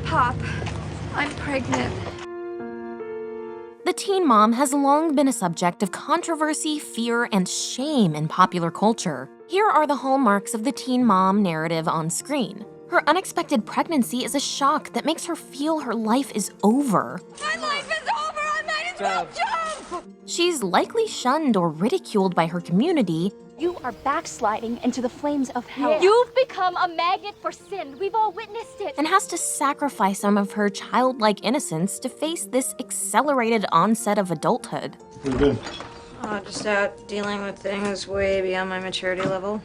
Pop, I'm pregnant. The teen mom has long been a subject of controversy, fear, and shame in popular culture. Here are the hallmarks of the teen mom narrative on screen. Her unexpected pregnancy is a shock that makes her feel her life is over. My life is over! I might as well jump! She's likely shunned or ridiculed by her community. You are backsliding into the flames of hell. Yeah. You've become a magnet for sin. We've all witnessed it. And has to sacrifice some of her childlike innocence to face this accelerated onset of adulthood. What are you doing? Just out dealing with things way beyond my maturity level.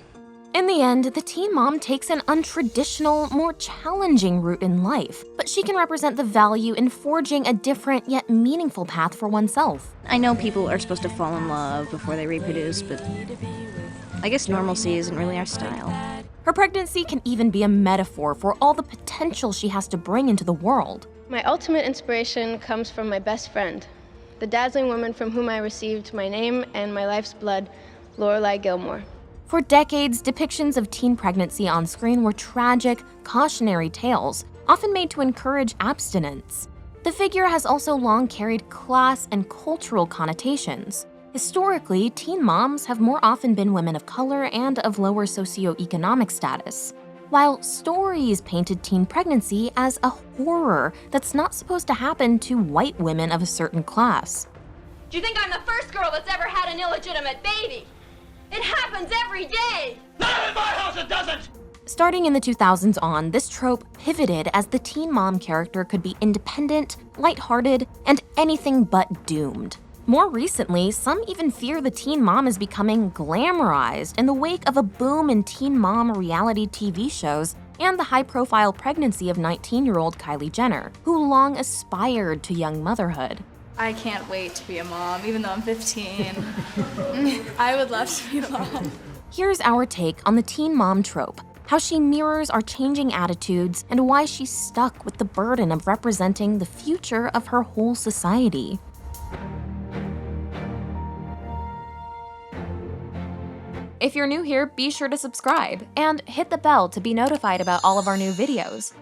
In the end, the teen mom takes an untraditional, more challenging route in life, but she can represent the value in forging a different yet meaningful path for oneself. I know people are supposed to fall in love before they reproduce, but I guess normalcy isn't really our style. Her pregnancy can even be a metaphor for all the potential she has to bring into the world. My ultimate inspiration comes from my best friend, the dazzling woman from whom I received my name and my life's blood, Lorelai Gilmore. For decades, depictions of teen pregnancy on screen were tragic, cautionary tales, often made to encourage abstinence. The figure has also long carried class and cultural connotations. Historically, teen moms have more often been women of color and of lower socioeconomic status, while stories painted teen pregnancy as a horror that's not supposed to happen to white women of a certain class. Do you think I'm the first girl that's ever had an illegitimate baby? It happens every day! Not in my house, it doesn't! Starting in the 2000s on, this trope pivoted as the teen mom character could be independent, lighthearted, and anything but doomed. More recently, some even fear the teen mom is becoming glamorized in the wake of a boom in teen mom reality TV shows and the high-profile pregnancy of 19-year-old Kylie Jenner, who long aspired to young motherhood. I can't wait to be a mom, even though I'm 15. I would love to be a mom. Here's our take on the teen mom trope, how she mirrors our changing attitudes, and why she's stuck with the burden of representing the future of her whole society. If you're new here, be sure to subscribe and hit the bell to be notified about all of our new videos.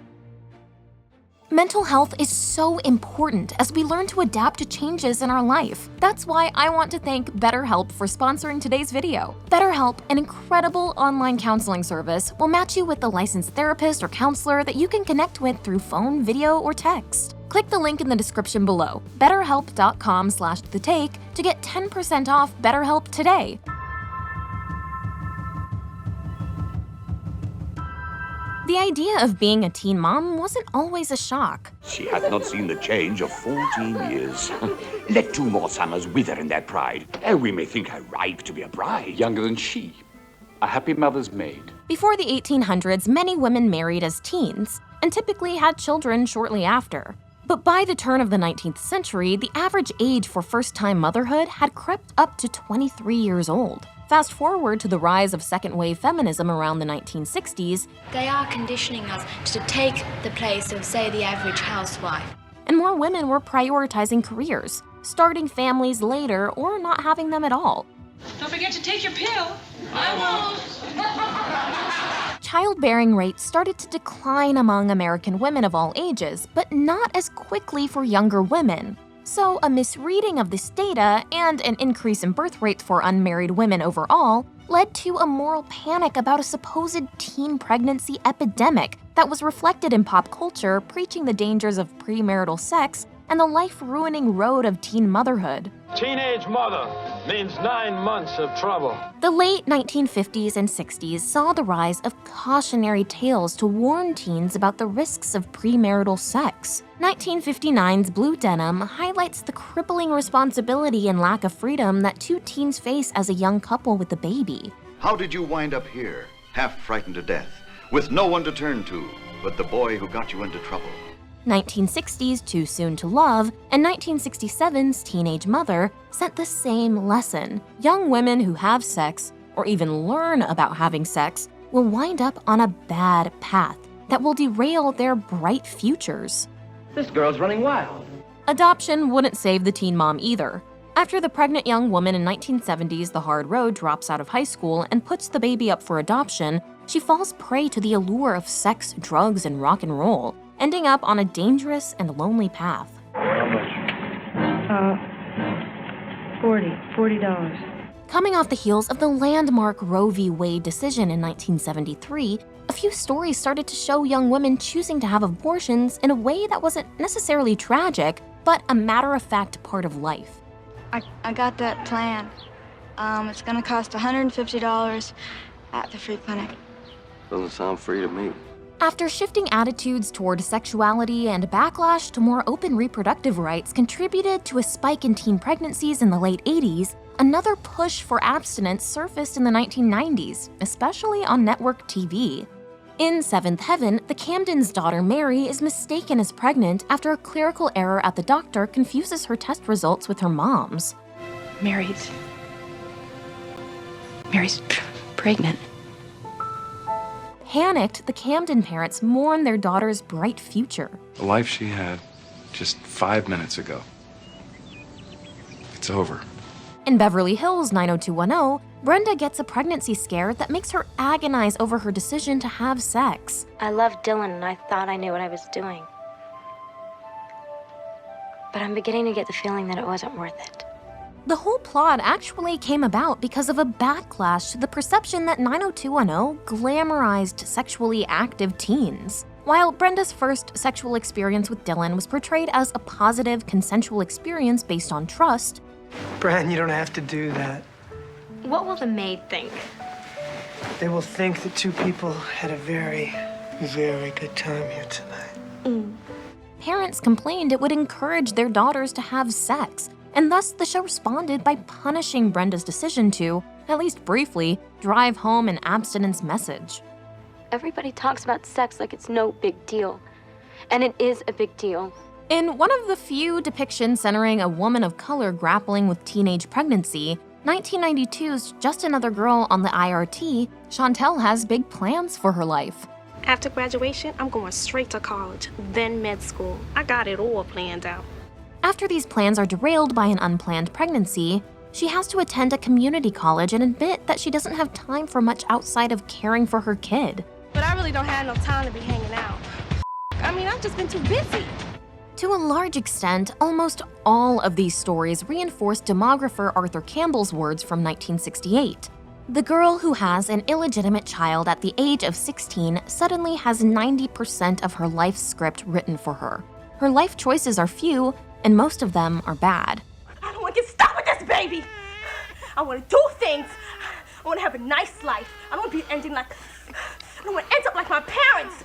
Mental health is so important as we learn to adapt to changes in our life. That's why I want to thank BetterHelp for sponsoring today's video. BetterHelp, an incredible online counseling service, will match you with a licensed therapist or counselor that you can connect with through phone, video, or text. Click the link in the description below, betterhelp.com/thetake, to get 10% off BetterHelp today. The idea of being a teen mom wasn't always a shock. She hath not seen the change of 14 years. Let 2 more summers wither in their pride. We may think her ripe to be a bride. Younger than she. A happy mother's maid. Before the 1800s, many women married as teens, and typically had children shortly after. But by the turn of the 19th century, the average age for first-time motherhood had crept up to 23 years old. Fast forward to the rise of second-wave feminism around the 1960s, they are conditioning us to take the place of, say, the average housewife. And more women were prioritizing careers, starting families later or not having them at all. Don't forget to take your pill. I won't. Childbearing rates started to decline among American women of all ages, but not as quickly for younger women. So a misreading of this data and an increase in birth rates for unmarried women overall led to a moral panic about a supposed teen pregnancy epidemic that was reflected in pop culture, preaching the dangers of premarital sex and the life-ruining road of teen motherhood. Teenage mother means 9 months of trouble. The late 1950s and 60s saw the rise of cautionary tales to warn teens about the risks of premarital sex. 1959's Blue Denim highlights the crippling responsibility and lack of freedom that 2 teens face as a young couple with a baby. How did you wind up here, half frightened to death, with no one to turn to but the boy who got you into trouble? 1960's Too Soon to Love and 1967's Teenage Mother sent the same lesson. Young women who have sex, or even learn about having sex, will wind up on a bad path that will derail their bright futures. This girl's running wild. Adoption wouldn't save the teen mom either. After the pregnant young woman in 1970's The Hard Road drops out of high school and puts the baby up for adoption, she falls prey to the allure of sex, drugs, and rock and roll, ending up on a dangerous and lonely path. How much? $40. Coming off the heels of the landmark Roe v. Wade decision in 1973, a few stories started to show young women choosing to have abortions in a way that wasn't necessarily tragic, but a matter-of-fact part of life. I got that plan. It's gonna cost $150 at the free clinic. Doesn't sound free to me. After shifting attitudes toward sexuality and backlash to more open reproductive rights contributed to a spike in teen pregnancies in the late 80s, another push for abstinence surfaced in the 1990s, especially on network TV. In Seventh Heaven, the Camden's daughter Mary is mistaken as pregnant after a clerical error at the doctor confuses her test results with her mom's. Mary's pregnant. Panicked, the Camden parents mourn their daughter's bright future. The life she had just 5 minutes ago. It's over. In Beverly Hills 90210, Brenda gets a pregnancy scare that makes her agonize over her decision to have sex. I loved Dylan and I thought I knew what I was doing. But I'm beginning to get the feeling that it wasn't worth it. The whole plot actually came about because of a backlash to the perception that 90210 glamorized sexually active teens. While Brenda's first sexual experience with Dylan was portrayed as a positive, consensual experience based on trust, Bran, you don't have to do that. What will the maid think? They will think that two people had a very, very good time here tonight. Parents complained it would encourage their daughters to have sex, and thus the show responded by punishing Brenda's decision to, at least briefly, drive home an abstinence message. Everybody talks about sex like it's no big deal. And it is a big deal. In one of the few depictions centering a woman of color grappling with teenage pregnancy, 1992's Just Another Girl on the IRT, Chantel has big plans for her life. After graduation, I'm going straight to college, then med school. I got it all planned out. After these plans are derailed by an unplanned pregnancy, she has to attend a community college and admit that she doesn't have time for much outside of caring for her kid. But I really don't have no time to be hanging out. I've just been too busy. To a large extent, almost all of these stories reinforce demographer Arthur Campbell's words from 1968. The girl who has an illegitimate child at the age of 16 suddenly has 90% of her life script written for her. Her life choices are few, and most of them are bad. I don't want to get stuck with this baby. I want to do things. I want to have a nice life. I don't want to be ending like... I don't want to end up like my parents.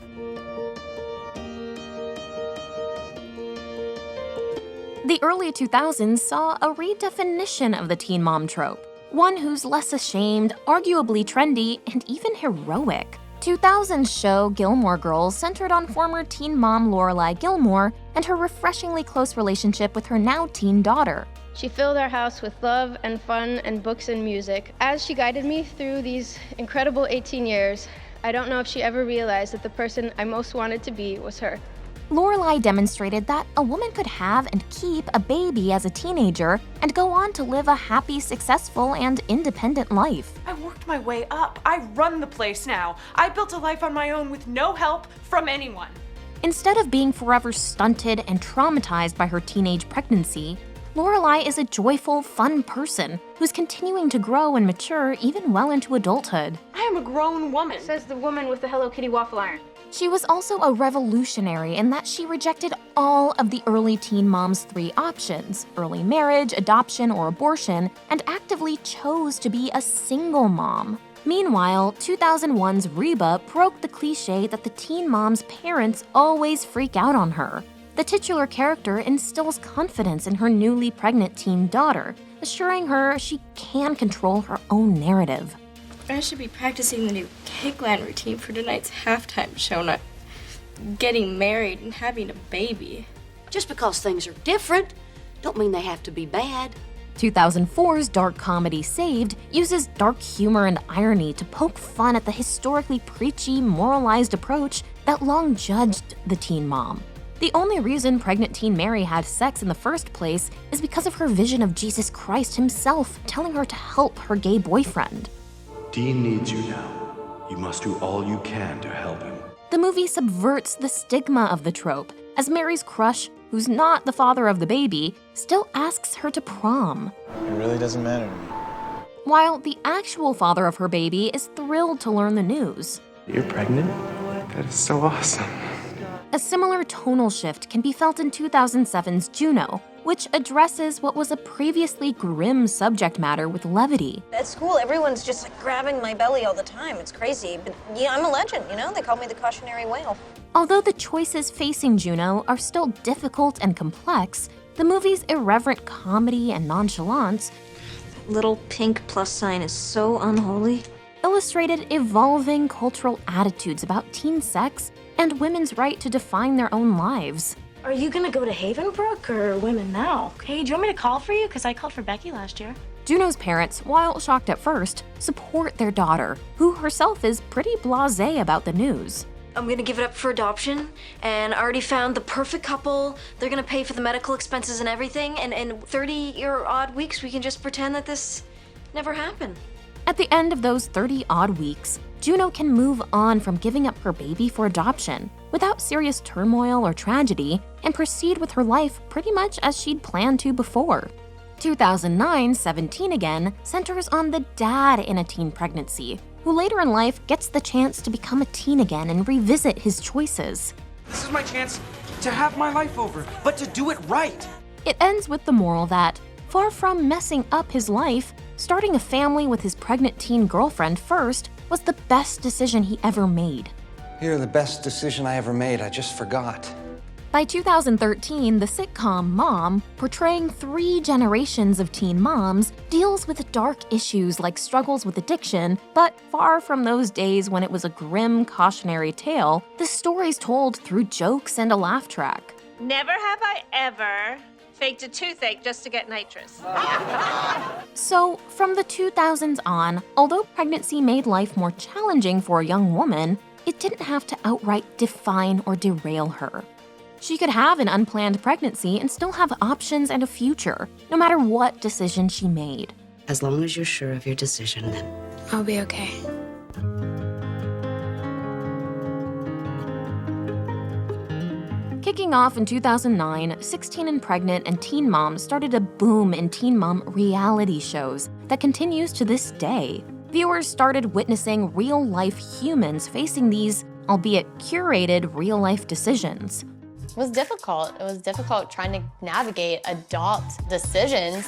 The early 2000s saw a redefinition of the teen mom trope, one who's less ashamed, arguably trendy, and even heroic. 2000's show Gilmore Girls centered on former teen mom Lorelai Gilmore and her refreshingly close relationship with her now teen daughter. She filled our house with love and fun and books and music. As she guided me through these incredible 18 years, I don't know if she ever realized that the person I most wanted to be was her. Lorelai demonstrated that a woman could have and keep a baby as a teenager and go on to live a happy, successful, and independent life. I worked my way up. I run the place now. I built a life on my own with no help from anyone. Instead of being forever stunted and traumatized by her teenage pregnancy, Lorelai is a joyful, fun person who's continuing to grow and mature even well into adulthood. I am a grown woman, Says the woman with the Hello Kitty waffle iron. She was also a revolutionary in that she rejected all of the early teen mom's 3 options, early marriage, adoption, or abortion, and actively chose to be a single mom. Meanwhile, 2001's Reba broke the cliche that the teen mom's parents always freak out on her. The titular character instills confidence in her newly pregnant teen daughter, assuring her she can control her own narrative. I should be practicing the new Cakeland routine for tonight's halftime show, not getting married and having a baby. Just because things are different, don't mean they have to be bad. 2004's dark comedy Saved uses dark humor and irony to poke fun at the historically preachy, moralized approach that long judged the teen mom. The only reason pregnant teen Mary had sex in the first place is because of her vision of Jesus Christ himself telling her to help her gay boyfriend. Dean needs you now. You must do all you can to help him. The movie subverts the stigma of the trope, as Mary's crush, who's not the father of the baby, still asks her to prom. It really doesn't matter to me. While the actual father of her baby is thrilled to learn the news. You're pregnant? That is so awesome. A similar tonal shift can be felt in 2007's Juno, which addresses what was a previously grim subject matter with levity. At school, everyone's just like grabbing my belly all the time. It's crazy, but yeah, I'm a legend, you know? They call me the Cautionary whale. Although the choices facing Juno are still difficult and complex, the movie's irreverent comedy and nonchalance, that little pink plus sign is so unholy, illustrated evolving cultural attitudes about teen sex and women's right to define their own lives. Are you gonna go to Havenbrook or Women Now? Hey, do you want me to call for you? Because I called for Becky last year. Juno's parents, while shocked at first, support their daughter, who herself is pretty blasé about the news. I'm gonna give it up for adoption, and I already found the perfect couple. They're gonna pay for the medical expenses and everything, and in 30-odd weeks, we can just pretend that this never happened. At the end of those 30-odd weeks, Juno can move on from giving up her baby for adoption without serious turmoil or tragedy and proceed with her life pretty much as she'd planned to before. 2009's 17 Again centers on the dad in a teen pregnancy, who later in life gets the chance to become a teen again and revisit his choices. This is my chance to have my life over, but to do it right. It ends with the moral that, far from messing up his life, starting a family with his pregnant teen girlfriend first was the best decision he ever made. You're the best decision I ever made. I just forgot. By 2013, the sitcom Mom, portraying 3 generations of teen moms, deals with dark issues like struggles with addiction, but far from those days when it was a grim, cautionary tale, the story's told through jokes and a laugh track. Never have I ever faked a toothache just to get nitrous. So, from the 2000s on, although pregnancy made life more challenging for a young woman, it didn't have to outright define or derail her. She could have an unplanned pregnancy and still have options and a future, no matter what decision she made. As long as you're sure of your decision, then I'll be okay. Kicking off in 2009, 16 and Pregnant and Teen Mom started a boom in teen mom reality shows that continues to this day. Viewers started witnessing real-life humans facing these, albeit curated, real-life decisions. It was difficult. It was difficult trying to navigate adult decisions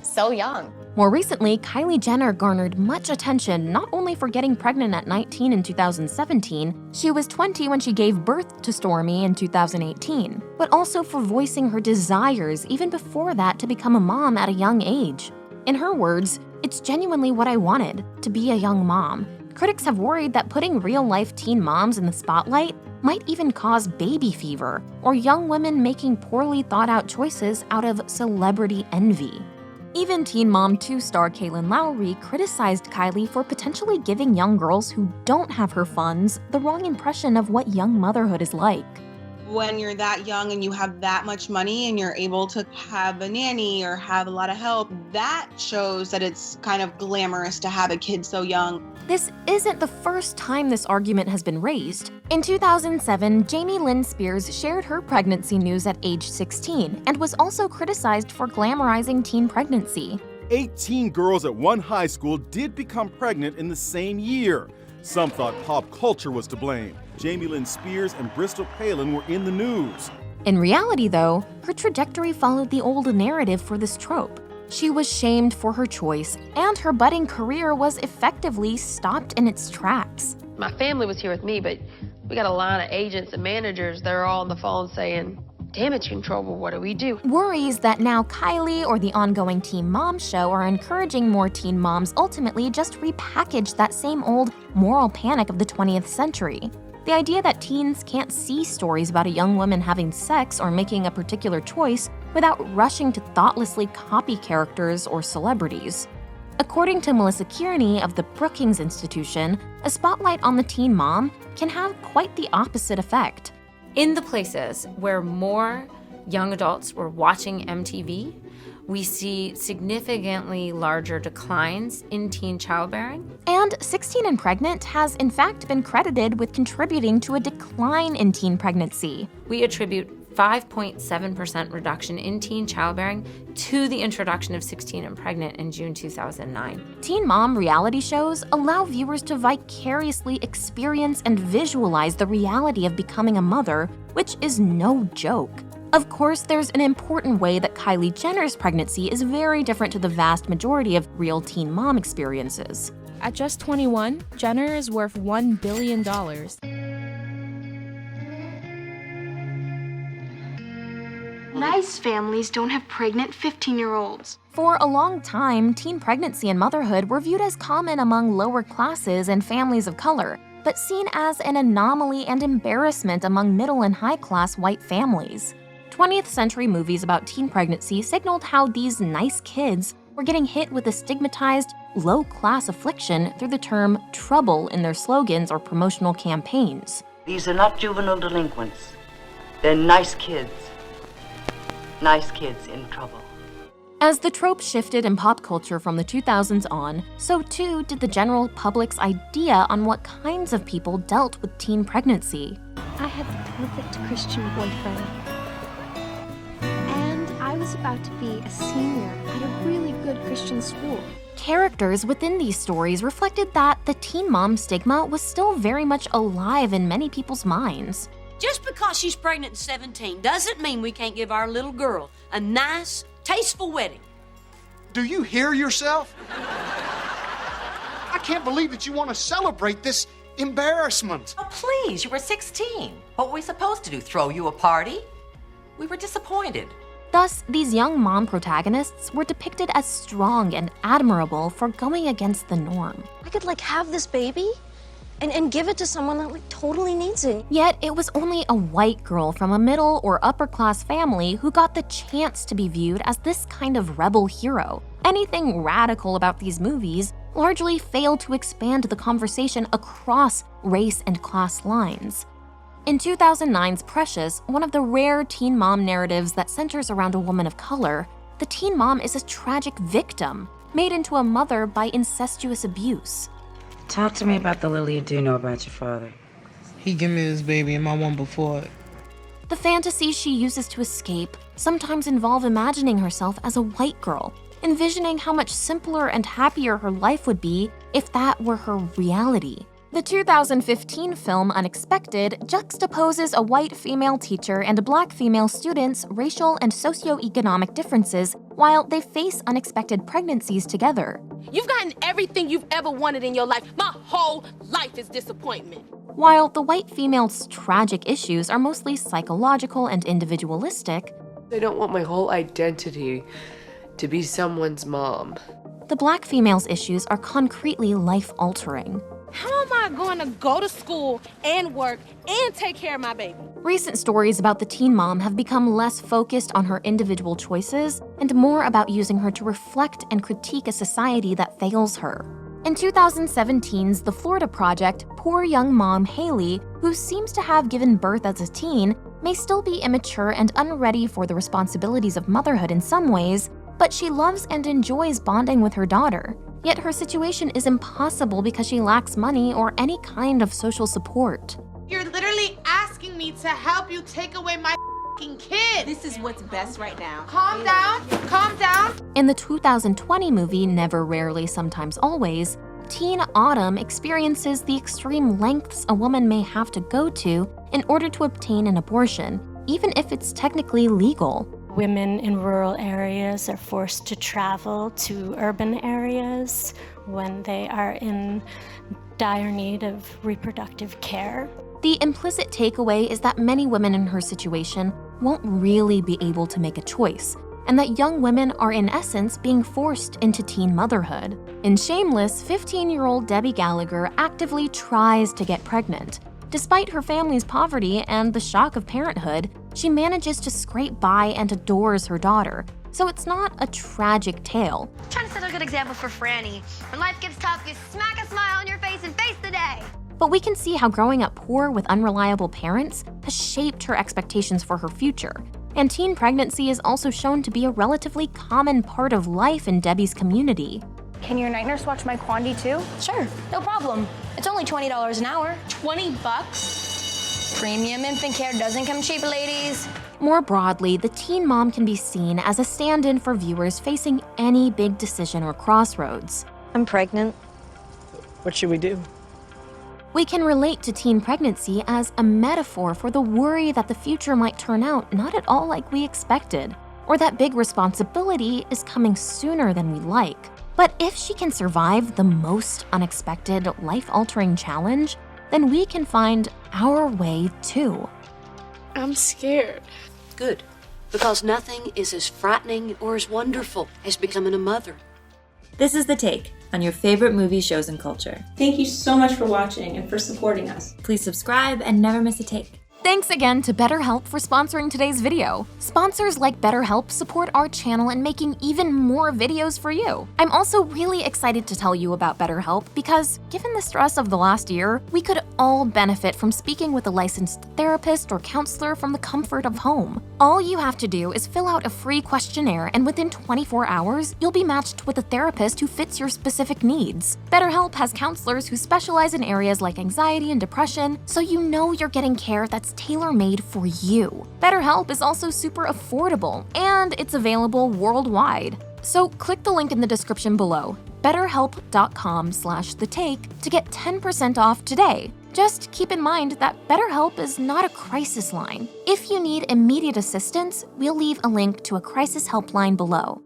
so young. More recently, Kylie Jenner garnered much attention not only for getting pregnant at 19 in 2017, she was 20 when she gave birth to Stormi in 2018, but also for voicing her desires even before that to become a mom at a young age. In her words, "It's genuinely what I wanted, to be a young mom." Critics have worried that putting real-life teen moms in the spotlight might even cause baby fever, or young women making poorly thought-out choices out of celebrity envy. Even Teen Mom 2 star Kaylin Lowry criticized Kylie for potentially giving young girls who don't have her funds the wrong impression of what young motherhood is like. When you're that young and you have that much money and you're able to have a nanny or have a lot of help, that shows that it's kind of glamorous to have a kid so young. This isn't the first time this argument has been raised. In 2007, Jamie Lynn Spears shared her pregnancy news at age 16 and was also criticized for glamorizing teen pregnancy. 18 girls at one high school did become pregnant in the same year. Some thought pop culture was to blame. Jamie Lynn Spears and Bristol Palin were in the news. In reality, though, her trajectory followed the old narrative for this trope. She was shamed for her choice, and her budding career was effectively stopped in its tracks. My family was here with me, but we got a line of agents and managers that are all on the phone saying, "Damage control, well, what do we do?" Worries that now Kylie or the ongoing Teen Mom show are encouraging more teen moms ultimately just repackage that same old moral panic of the 20th century. The idea that teens can't see stories about a young woman having sex or making a particular choice without rushing to thoughtlessly copy characters or celebrities. According to Melissa Kearney of the Brookings Institution, a spotlight on the teen mom can have quite the opposite effect. In the places where more young adults were watching MTV, we see significantly larger declines in teen childbearing. And 16 and Pregnant has in fact been credited with contributing to a decline in teen pregnancy. We attribute 5.7% reduction in teen childbearing to the introduction of 16 and Pregnant in June 2009. Teen mom reality shows allow viewers to vicariously experience and visualize the reality of becoming a mother, which is no joke. Of course, there's an important way that Kylie Jenner's pregnancy is very different to the vast majority of real teen mom experiences. At just 21, Jenner is worth $1 billion. Nice families don't have pregnant 15-year-olds. For a long time, teen pregnancy and motherhood were viewed as common among lower classes and families of color, but seen as an anomaly and embarrassment among middle and high-class white families. 20th century movies about teen pregnancy signaled how these nice kids were getting hit with a stigmatized, low-class affliction through the term trouble in their slogans or promotional campaigns. These are not juvenile delinquents. They're nice kids. Nice kids in trouble. As the trope shifted in pop culture from the 2000s on, so too did the general public's idea on what kinds of people dealt with teen pregnancy. I had the perfect Christian boyfriend. And I was about to be a senior at a really good Christian school. Characters within these stories reflected that the teen mom stigma was still very much alive in many people's minds. Just because she's pregnant at 17 doesn't mean we can't give our little girl a nice, tasteful wedding. Do you hear yourself? I can't believe that you want to celebrate this embarrassment. Oh, please, you were 16. What were we supposed to do, throw you a party? We were disappointed. Thus, these young mom protagonists were depicted as strong and admirable for going against the norm. I could have this baby and give it to someone that totally needs it. Yet, it was only a white girl from a middle or upper class family who got the chance to be viewed as this kind of rebel hero. Anything radical about these movies largely failed to expand the conversation across race and class lines. In 2009's Precious, one of the rare teen mom narratives that centers around a woman of color, the teen mom is a tragic victim, made into a mother by incestuous abuse. Talk to me about the little you do know about your father. He gave me this baby and my one before it. The fantasies she uses to escape sometimes involve imagining herself as a white girl, envisioning how much simpler and happier her life would be if that were her reality. The 2015 film Unexpected juxtaposes a white female teacher and a black female student's racial and socioeconomic differences while they face unexpected pregnancies together. You've gotten everything you've ever wanted in your life. My whole life is disappointment. While the white female's tragic issues are mostly psychological and individualistic, I don't want my whole identity to be someone's mom. the black female's issues are concretely life-altering. How am I going to go to school and work and take care of my baby? Recent stories about the teen mom have become less focused on her individual choices and more about using her to reflect and critique a society that fails her. In 2017's The Florida Project, poor young mom Haley, who seems to have given birth as a teen, may still be immature and unready for the responsibilities of motherhood in some ways, but she loves and enjoys bonding with her daughter. Yet her situation is impossible because she lacks money or any kind of social support. You're literally asking me to help you take away my f***ing kid. This is what's best right now. Calm down, calm down. In the 2020 movie Never, Rarely, Sometimes, Always, teen Autumn experiences the extreme lengths a woman may have to go to in order to obtain an abortion, even if it's technically legal. Women in rural areas are forced to travel to urban areas when they are in dire need of reproductive care. The implicit takeaway is that many women in her situation won't really be able to make a choice, and that young women are in essence being forced into teen motherhood. In Shameless, 15-year-old Debbie Gallagher actively tries to get pregnant. Despite her family's poverty and the shock of parenthood, she manages to scrape by and adores her daughter. So it's not a tragic tale. I'm trying to set a good example for Franny. When life gets tough, you smack a smile on your face and face the day. But we can see how growing up poor with unreliable parents has shaped her expectations for her future. And teen pregnancy is also shown to be a relatively common part of life in Debbie's community. Can your night nurse watch my quandary too? Sure, no problem. It's only $20 an hour. 20 bucks? Premium infant care doesn't come cheap, ladies. More broadly, the teen mom can be seen as a stand-in for viewers facing any big decision or crossroads. I'm pregnant. What should we do? We can relate to teen pregnancy as a metaphor for the worry that the future might turn out not at all like we expected, or that big responsibility is coming sooner than we like. But if she can survive the most unexpected, life-altering challenge, then we can find our way too. I'm scared. Good, because nothing is as frightening or as wonderful as becoming a mother. This is The Take on your favorite movies, shows, and culture. Thank you so much for watching and for supporting us. Please subscribe and never miss a take. Thanks again to BetterHelp for sponsoring today's video. Sponsors like BetterHelp support our channel and making even more videos for you. I'm also really excited to tell you about BetterHelp because, given the stress of the last year, we could all benefit from speaking with a licensed therapist or counselor from the comfort of home. All you have to do is fill out a free questionnaire, and within 24 hours, you'll be matched with a therapist who fits your specific needs. BetterHelp has counselors who specialize in areas like anxiety and depression, so you know you're getting care that's tailor-made for you. BetterHelp is also super affordable, and it's available worldwide. So click the link in the description below, betterhelp.com/thetake, to get 10% off today. Just keep in mind that BetterHelp is not a crisis line. If you need immediate assistance, we'll leave a link to a crisis helpline below.